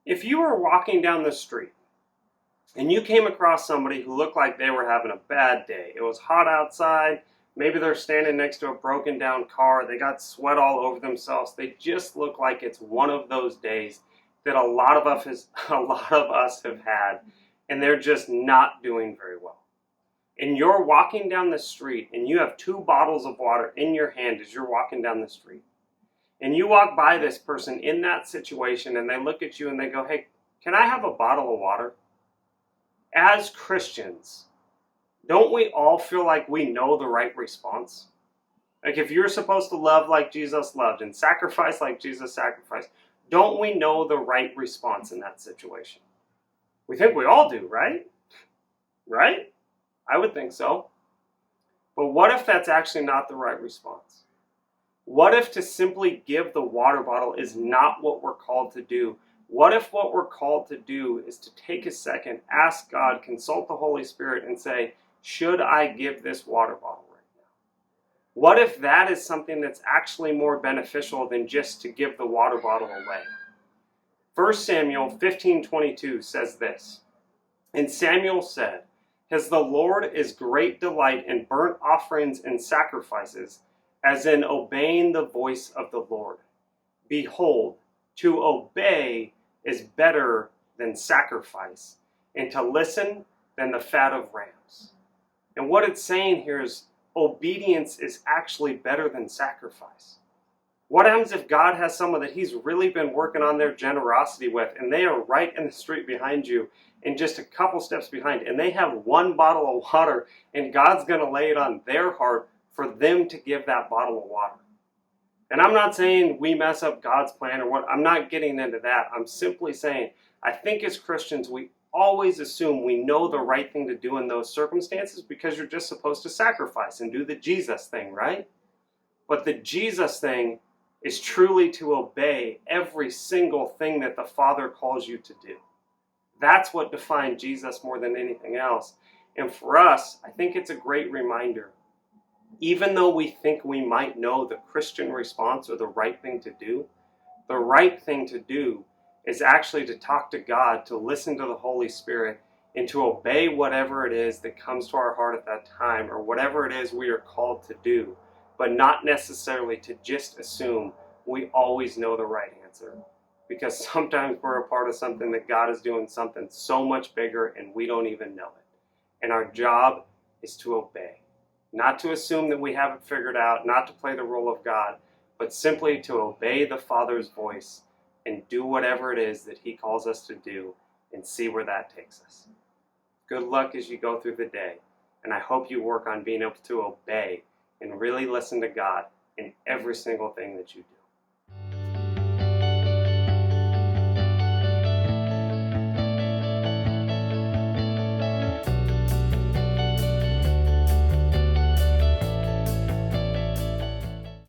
If you were walking down the street and you came across somebody who looked like they were having a bad day, it was hot outside, maybe they're standing next to a broken down car, they got sweat all over themselves, they just look like it's one of those days that a lot of us have had, and they're just not doing very well. And you're walking down the street and you have 2 bottles of water in your hand as you're walking down the street. And you walk by this person in that situation and they look at you and they go, "Hey, can I have a bottle of water?" As Christians, don't we all feel like we know the right response? Like if you're supposed to love like Jesus loved and sacrifice like Jesus sacrificed, don't we know the right response in that situation? We think we all do, right? Right? I would think so. But what if that's actually not the right response? What if to simply give the water bottle is not what we're called to do? What if what we're called to do is to take a second, ask God, consult the Holy Spirit, and say, should I give this water bottle right now? What if that is something that's actually more beneficial than just to give the water bottle away? 1 Samuel 15:22 says this, "And Samuel said, as the Lord is great delight in burnt offerings and sacrifices, as in obeying the voice of the Lord. Behold, to obey is better than sacrifice, and to listen than the fat of rams." And what it's saying here is obedience is actually better than sacrifice. What happens if God has someone that he's really been working on their generosity with, and they are right in the street behind you and just a couple steps behind, and they have 1 bottle of water, and God's going to lay it on their heart for them to give that bottle of water? And I'm not saying we mess up God's plan or what. I'm not getting into that. I'm simply saying I think as Christians we always assume we know the right thing to do in those circumstances because you're just supposed to sacrifice and do the Jesus thing, right? But the Jesus thing is truly to obey every single thing that the Father calls you to do. That's what defined Jesus more than anything else. And for us, I think it's a great reminder. Even though we think we might know the Christian response or the right thing to do, the right thing to do is actually to talk to God, to listen to the Holy Spirit, and to obey whatever it is that comes to our heart at that time, or whatever it is we are called to do, but not necessarily to just assume we always know the right answer. Because sometimes we're a part of something that God is doing something so much bigger and we don't even know it. And our job is to obey. Not to assume that we have it figured out, not to play the role of God, but simply to obey the Father's voice and do whatever it is that he calls us to do and see where that takes us. Good luck as you go through the day, and I hope you work on being able to obey and really listen to God in every single thing that you do.